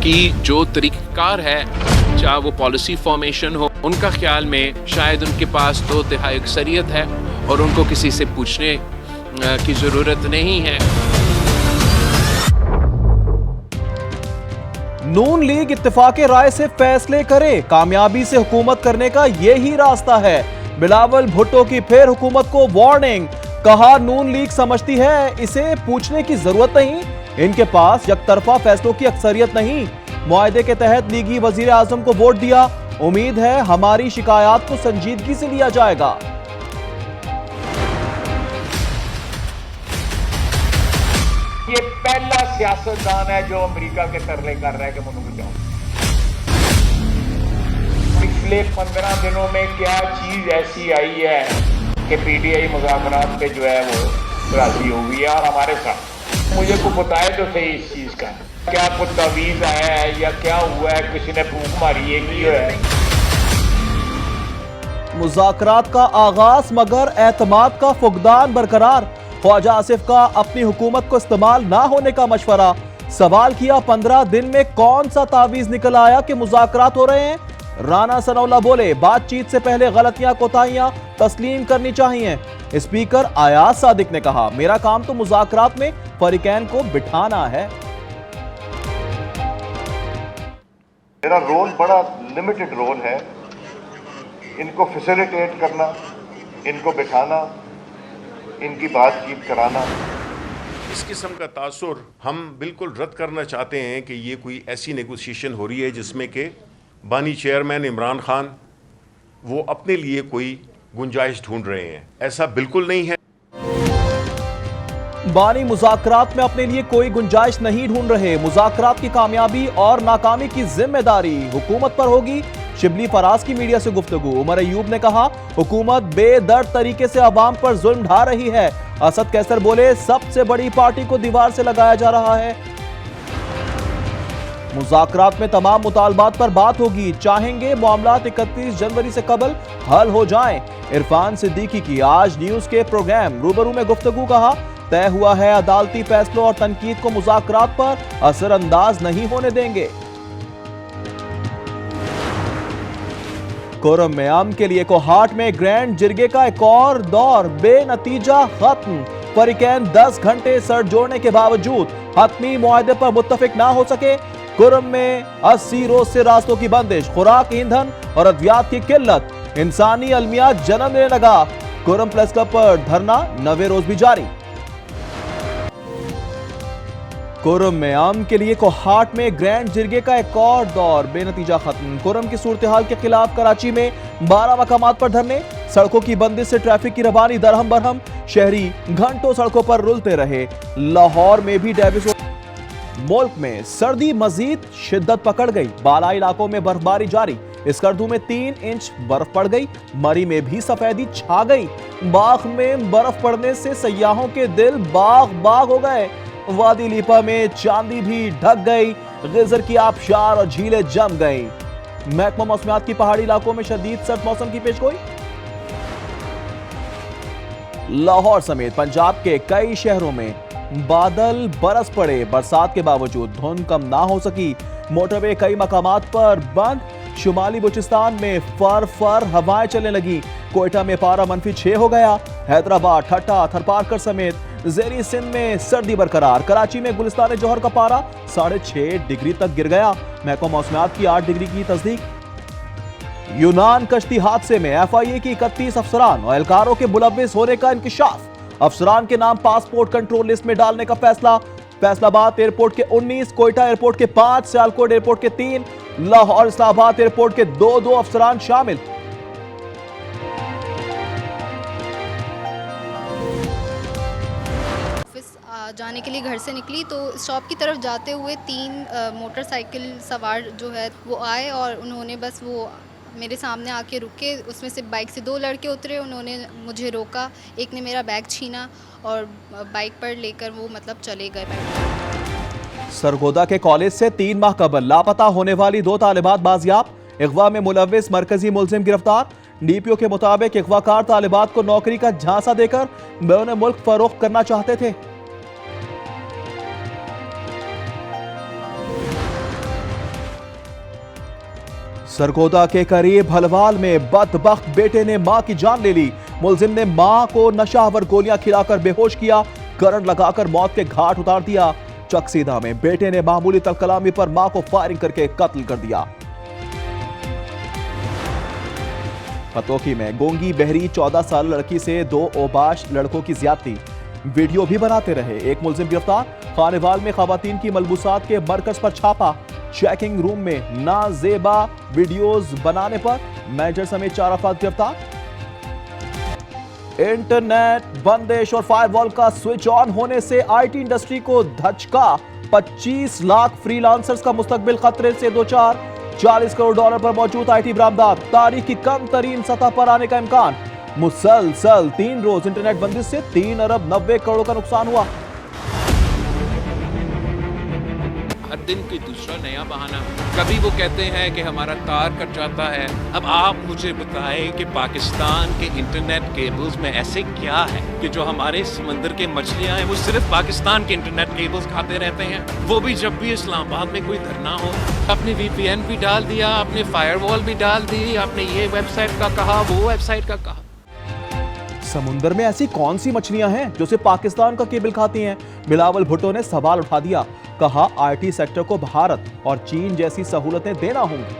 की जो तरीक़ाकार है, चाहे वो पॉलिसी फॉर्मेशन हो, उनका ख्याल में शायद उनके पास 2/3 अक्सरियत है और उनको किसी से पूछने की ज़रूरत नहीं है। नून लीग इत्तेफाके राय से फैसले करे, कामयाबी से हुकूमत करने का यही रास्ता है। बिलावल भुट्टो की फिर हुकूमत को वार्निंग, कहा नून लीग समझती है इसे पूछने की जरूरत नहीं, इनके पास यकतरफा फैसलों की अक्सरियत नहीं। मुआहदे के तहत लीगी वजीर आजम को वोट दिया, उम्मीद है हमारी शिकायत को संजीदगी से लिया जाएगा। ये पहला सियासतदान है जो अमेरिका के तरले कर रहा है कि मुझे बचाओ। पिछले 15 दिनों में क्या चीज ऐसी आई है कि पीटीआई मुज़ाकरात पे जो है वो राजी हो गई है और हमारे साथ। मुझे को बताए तो सही इस चीज का, क्या कुछ तवीज आया है या क्या हुआ है, किसी ने फूंक मारी है कि है। मुज़ाकरात का आगाज मगर एतमाद का फुकदान बरकरार, ख्वाजा आसिफ का अपनी हुकूमत को इस्तेमाल ना होने का मशवरा। सवाल किया 15 दिन में कौन सा तावीज निकल आया कि मुज़ाकरात हो रहे हैं। राना सनाउल्लाह बोले बातचीत से पहले गलतियां कोताहियां तस्लीम करनी चाहिए। स्पीकर अयाज सादिक ने कहा मेरा काम तो मुज़ाकरात में फरीकैन को बिठाना है। मेरा रोल बड़ा लिमिटेड रोल है, इनको फैसिलिटेट करना, इनको बिठाना, इनकी बातचीत कराना। इस किस्म का तासुर हम बिल्कुल रद्द करना चाहते हैं कि ये कोई ऐसी नेगोशिएशन हो रही है जिसमें कि बानी चेयरमैन इमरान खान वो अपने लिए कोई गुंजाइश ढूंढ रहे हैं, ऐसा बिल्कुल नहीं है। बानी मुज़ाकरात में अपने लिए कोई गुंजाइश नहीं ढूंढ रहे, मुज़ाकरात की कामयाबी और नाकामी की जिम्मेदारी हुकूमत पर होगी। शिबली फराज की मीडिया से गुफ्तगू, उमर अयूब ने कहा हुकूमत बेदर्द तरीके से अवाम पर जुल्म ढा रही है। असद कैसर बोले सबसे बड़ी पार्टी को दीवार से लगाया जा रहा है। मुज़ाकरात में तमाम मुतालबात पर बात होगी, चाहेंगे मामलात 31 जनवरी से कबल हल हो जाएं। इरफान सिद्दीकी की आज न्यूज के प्रोग्राम रूबरू में गुफ्तगू, कहा तय हुआ है अदालती फैसलों और तनकीद को मुज़ाकरात पर असरअंदाज नहीं होने देंगे। कोरम में अमन के लिए कोहाट में ग्रैंड जिरगे का एक और दौर बेनतीजा खत्म। फरीकैन 10 घंटे सर जोड़ने के बावजूद हतमी मुआहदे पर मुत्तफिक ना हो सके। कुरम में 80 रोज से रास्तों की बंदिश, खुराक, ईंधन और अद्वियात की किल्लत, इंसानी अलमियात जन्म लेने लगा। कुरम प्रेस क्लब पर धरना 9वें रोज भी जारी। कुरम में अमन के लिए कोहाट में ग्रैंड जिरगे का एक और दौर बेनतीजा खत्म। कुरम की सूरत हाल के खिलाफ कराची में 12 मकामात पर धरने, सड़कों की बंदिश से ट्रैफिक की रवानी दरहम बरहम, शहरी घंटों सड़कों पर रुलते रहे। लाहौर में भी डेविस। मुल्क में सर्दी मजीद शिद्दत पकड़ गई, बालाई इलाकों में बर्फबारी जारी। स्कर्दू में 3 इंच बर्फ पड़ गई, मरी में भी सफेदी छा गई। बाग में बर्फ पड़ने से सयाहों के दिल बाग बाग हो गए। वादी लीपा में चांदी भी ढक गई, गिजर की आबशार और झीलें जम गई। महकमा मौसमियात की पहाड़ी इलाकों में शदीद सर्द मौसम की पेशगोई। लाहौर समेत पंजाब के कई शहरों में बादल बरस पड़े, बरसात के बावजूद धुंध कम ना हो सकी। मोटरवे कई मकामात पर बंद। शुमाली बलूचिस्तान में फर हवाएं चलने लगी। कोयटा में पारा -6 हो गया। हैदराबाद, ठट्टा, थरपारकर समेत ज़ेरी सिंध में सर्दी बरकरार। कराची में गुलिस्तान जोहर का पारा 6.5 डिग्री तक गिर गया। महकमा मौसमियात की 8 डिग्री की तस्दीक। यूनान कश्ती हादसे में FIA की 31 अफसरान और एहलकारों के मुलव्विस होने का इंकिशाफ। अफसरान के नाम पासपोर्ट कंट्रोल लिस्ट में डालने का फैसला। फैसलाबाद एयरपोर्ट के 19, कोयटा एयरपोर्ट के 5, सियालकोट एयरपोर्ट के 3, लाहौर इस्लामाबाद एयरपोर्ट के 2 अफसरान शामिल। जाने के लिए घर से निकली तो शॉप की तरफ जाते हुए 3 मोटरसाइकिल सवार जो है वो आए और उन्होंने बस वो मेरे सामने आके रुके। उसमें से बाइक से 2 लड़के उतरे, उन्होंने मुझे रोका, एक ने मेरा बैग छीना और बाइक पर लेकर वो मतलब चले गए। सरगोदा के कॉलेज से 3 माह कबल लापता होने वाली 2 तालिबात बाजियाब। अगवा में मुलव्विस मरकजी मुलजिम गिरफ्तार। डीपीओ के मुताबिक अगवाकार तालिबात को नौकरी का झांसा देकर बैरून मुल्क फरोख्त करना चाहते थे। सरगोदा के करीब हलवाल में बदबख्त बेटे ने मां की जान ले ली। मुलजिम ने मां को नशावर गोलियां खिलाकर बेहोश किया, करंट लगाकर मौत के घाट उतार दिया। चकसीदा में बेटे ने मामूली तलकलामी पर मां को फायरिंग करके कत्ल कर दिया। पतोकी में गोंगी बहरी 14 साल लड़की से 2 ओबाश लड़कों की ज्यादती, वीडियो भी बनाते रहे। एक मुलजिम गिरफ्तार। खानेवाल में खवातीन की मलबूसात के मरकज पर छापा, चेकिंग रूम में नाजेबा वीडियोस बनाने पर मैनेजर समेत 4 अफराद गिरफ्तार। इंटरनेट बंदिश और फायरवॉल का स्विच ऑन होने से आईटी इंडस्ट्री को धचका। 25 लाख फ्रीलांसर्स का मुस्तकबिल खतरे से दो चार। $40 करोड़ पर मौजूद आईटी बरामदात, तारीख की कम तरीन सतह पर आने का इम्कान। मुसलसल 3 रोज इंटरनेट बंदिश से 3 अरब 90 करोड़ का नुकसान हुआ। हर दिन कोई दूसरा नया बहाना। कभी वो कहते हैं कि हमारा तार कट जाता है। अब आप मुझे बताएं कि पाकिस्तान के इंटरनेट केबल्स में ऐसे क्या है कि जो हमारे समंदर के मछलियां हैं वो सिर्फ पाकिस्तान के इंटरनेट केबल्स खाते रहते हैं, वो भी जब भी इस्लामाबाद में कोई धरना हो। आपने VPN भी डाल दिया, आपने फायरवॉल भी डाल दी, आपने ये वेबसाइट का कहा, वो वेबसाइट का कहा। समुंदर में ऐसी कौन सी मछलियां हैं जो सिर्फ पाकिस्तान का केबल खाती हैं? बिलावल भुट्टो ने सवाल उठा दिया, कहा आईटी सेक्टर को भारत और चीन जैसी सहूलतें देना होंगी।